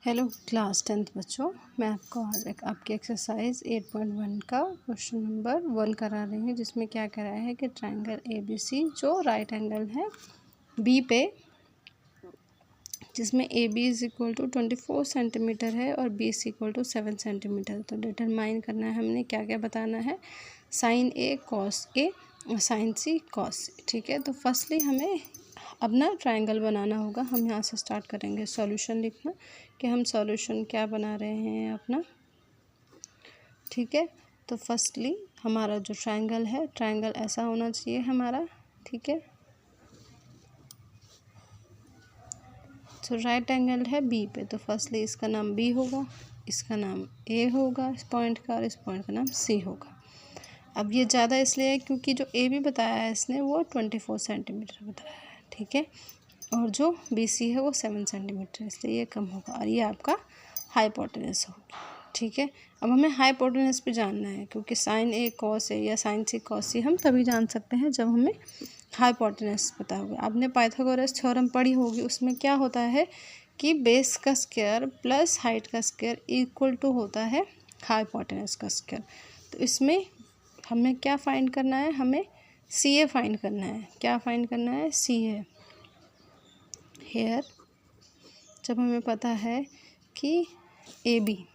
Hello class 10th बच्चों, मैं आपको आज आपकी एक्सरसाइज 8.1 का क्वेश्चन नंबर 1 करा रही हूँ, जिसमें क्या करा है कि ट्रायंगल ABC जो राइट एंगल है बी पे, जिसमें AB is equal to 24 centimetre है और BC इक्वल टू 7 सेंटीमीटर। तो डिटरमाइन करना है हमने, क्या क्या बताना है, साइन A कॉस A और साइन C कॉस C। ठीक है, तो फर्स्टली हमें अपना ट्रायंगल बनाना होगा। हम यहाँ से स्टार्ट करेंगे सॉल्यूशन लिखना कि हम सॉल्यूशन क्या बना रहे हैं अपना। ठीक है, तो फर्स्टली हमारा जो ट्रायंगल है, ट्रायंगल ऐसा होना चाहिए हमारा। ठीक है, तो राइट एंगल है बी पे, तो फर्स्टली इसका नाम बी होगा, इसका नाम ए होगा इस पॉइंट का, और इस पॉइंट का नाम सी होगा। अब ये ज़्यादा इसलिए है क्योंकि जो ए भी बताया है इसने वो 24 सेंटीमीटर बताया है। ठीक है, और जो बी सी है वो 7 सेंटीमीटर, इसलिए ये कम होगा और ये आपका हाइपोटेनस होगा। ठीक है, अब हमें हाइपोटेनस भी जानना है, क्योंकि साइन ए कॉस ए या साइन सी कॉस सी हम तभी जान सकते हैं जब हमें हाइपोटेनस पता होगा। आपने पाइथागोरस थ्योरम पढ़ी होगी, उसमें क्या होता है कि बेस का स्क्वायर प्लस हाइट का स्क्वायर इक्वल टू होता है हाइपोटेनस का स्क्वायर। तो इसमें हमें क्या फाइंड करना है, हमें सी ए फाइंड करना है। क्या फाइंड करना है, सी ए। हेयर जब हमें पता है कि A B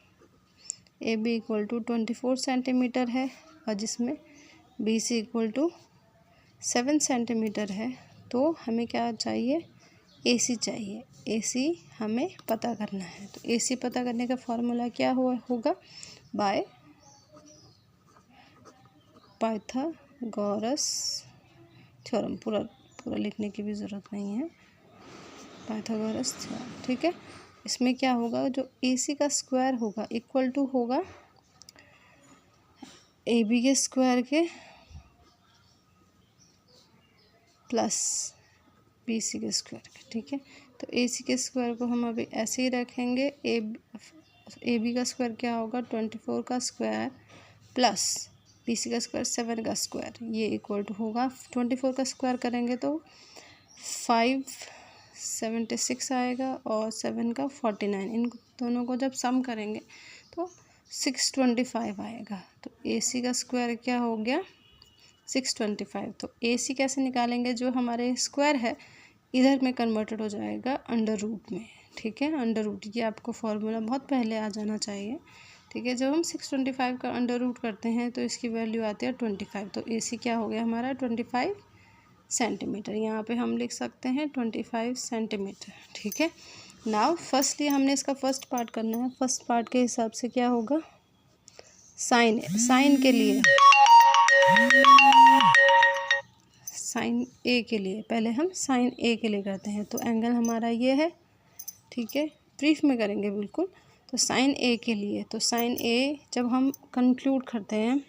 equal to 24 centimetre है और जिसमें B C equal to 7 centimetre है, तो हमें क्या चाहिए, ए सी चाहिए। ए सी हमें पता करना है। तो ए सी पता करने का फॉर्मूला क्या होगा, बाय पाइथागोरस थ्योरम। पूरा लिखने की भी ज़रूरत नहीं है, पाइथागोरस थ्योरम। ठीक है, इसमें क्या होगा, जो ए सी का स्क्वायर होगा इक्वल टू होगा ए बी के स्क्वायर के प्लस बी सी के स्क्वायर के। ठीक है, तो ए सी के स्क्वायर को हम अभी ऐसे ही रखेंगे। ए बी का स्क्वायर क्या होगा, 24 का स्क्वायर प्लस बी सी का स्क्वायर 7 का स्क्वायर, ये इक्वल टू होगा 24 का स्क्वायर करेंगे तो 576 आएगा और 7 का 49। इन दोनों को जब सम करेंगे तो 625 आएगा। तो ए सी का स्क्वायर क्या हो गया, 625। तो ए सी कैसे निकालेंगे, जो हमारे स्क्वायर है इधर में कन्वर्टेड हो जाएगा अंडर रूट में। ठीक है, अंडर रूट, ये आपको फॉर्मूला बहुत पहले आ जाना चाहिए। ठीक है, जब हम 625 का अंडर रूट करते हैं तो इसकी वैल्यू आती है 25। तो ए सी क्या हो गया हमारा 25 सेंटीमीटर। यहाँ पे हम लिख सकते हैं 25 सेंटीमीटर। ठीक है, नाउ फर्स्टली हमने इसका फर्स्ट पार्ट करना है। फर्स्ट पार्ट के हिसाब से क्या होगा, साइन के लिए, साइन ए के लिए पहले हम साइन ए के लिए करते हैं। तो एंगल हमारा ये है। ठीक है, ब्रीफ में करेंगे बिल्कुल। तो साइन ए के लिए, तो साइन ए जब हम कंक्लूड करते हैं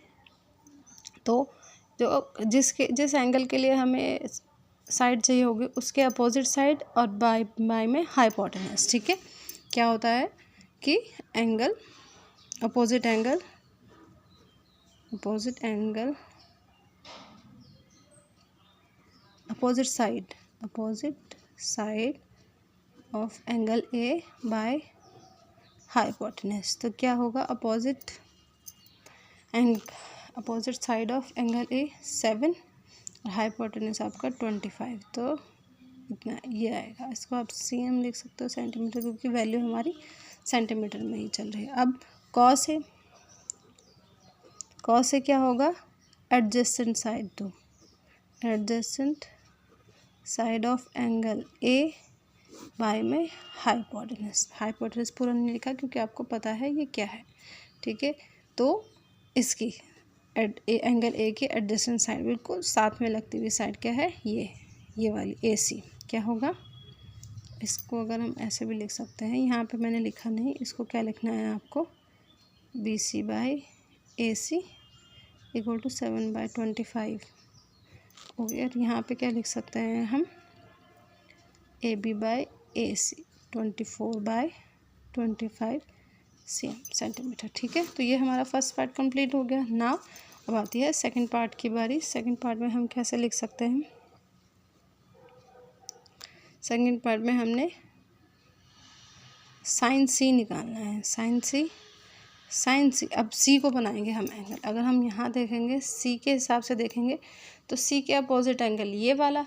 तो जिस एंगल के लिए हमें साइड चाहिए होगी उसके अपोजिट साइड और बाय में हाइपोटेनस। ठीक है, क्या होता है कि angle opposite side of angle A by hypotenuse. तो क्या होगा, अपोजिट साइड ऑफ एंगल ए 7 और हाइपोटेनस आपका 25। तो इतना ये आएगा। इसको आप cm लिख सकते हो, सेंटीमीटर, क्योंकि वैल्यू हमारी सेंटीमीटर में ही चल रही है। अब कॉस से क्या होगा, adjacent side of angle A by में हाइपोटेनस पूरा नहीं लिखा क्योंकि आपको पता है ये क्या है। ठीक है, तो इसकी एंगल ए की एडजेसेंट साइड बिल्कुल साथ में लगती हुई साइड क्या है, ये वाली ए सी क्या होगा। इसको अगर हम ऐसे भी लिख सकते हैं, यहाँ पे मैंने लिखा नहीं, इसको क्या लिखना है आपको, B C by A C equal to 7/25 हो गया। और यहाँ पे क्या लिख सकते हैं हम, A B by A C 24/25 centimetre. ठीक है, तो ये हमारा फर्स्ट पार्ट कंप्लीट हो गया। नाउ अब आती है सेकंड पार्ट की बारी। सेकंड पार्ट में हम कैसे लिख सकते हैं, सेकंड पार्ट में हमने साइन सी निकालना है, साइन सी। अब सी को बनाएंगे हम एंगल। अगर हम यहाँ देखेंगे सी के हिसाब से देखेंगे तो सी के अपोजिट एंगल ये वाला,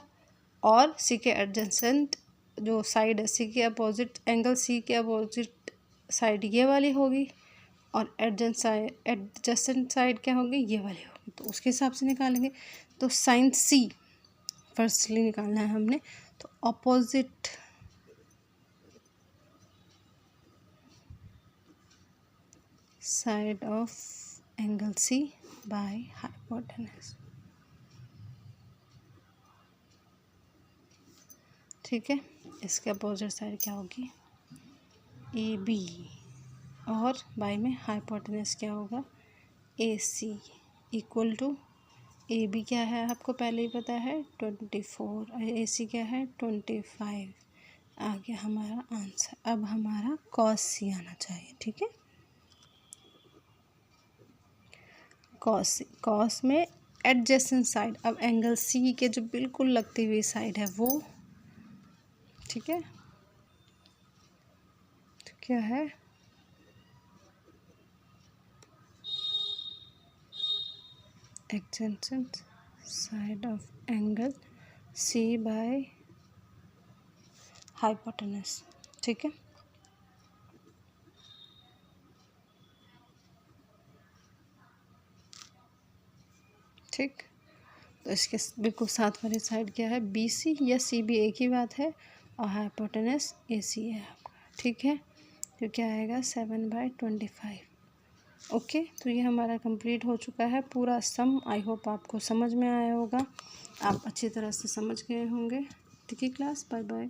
और सी के एडजेसेंट जो साइड है, सी के अपोजिट एंगल, सी के अपोजिट साइड ये वाली होगी, और एडजेसेंट साइड क्या होगी, ये वाली होगी। तो उसके हिसाब से निकालेंगे। तो साइन सी फर्स्टली निकालना है हमने। तो opposite side of angle C by hypotenuse, ठीक है। इसके अपोजिट साइड क्या होगी, ए बी, और बाय में हाइपोटेनस क्या होगा, A C, equal to A B क्या है आपको पहले ही पता है 24, और ए सी क्या है 25। आ गया हमारा आंसर। अब हमारा कॉस सी आना चाहिए, ठीक है। कॉस में एडजेसेंट साइड, अब एंगल सी के जो बिल्कुल लगती हुई साइड है वो, ठीक है। तो क्या है, adjacent side of angle C by hypotenuse, ठीक है। ठीक, तो इसके बिल्कुल साथ वाली साइड क्या है, बी सी या सी बी एक ही बात है, और हाइपोटेनस ए सी है आपका, ठीक है। तो क्या आएगा 7/25। ओके, तो ये हमारा कंप्लीट हो चुका है पूरा सम। आई होप आपको समझ में आया होगा, आप अच्छी तरह से समझ गए होंगे। ठीक है क्लास, बाय बाय।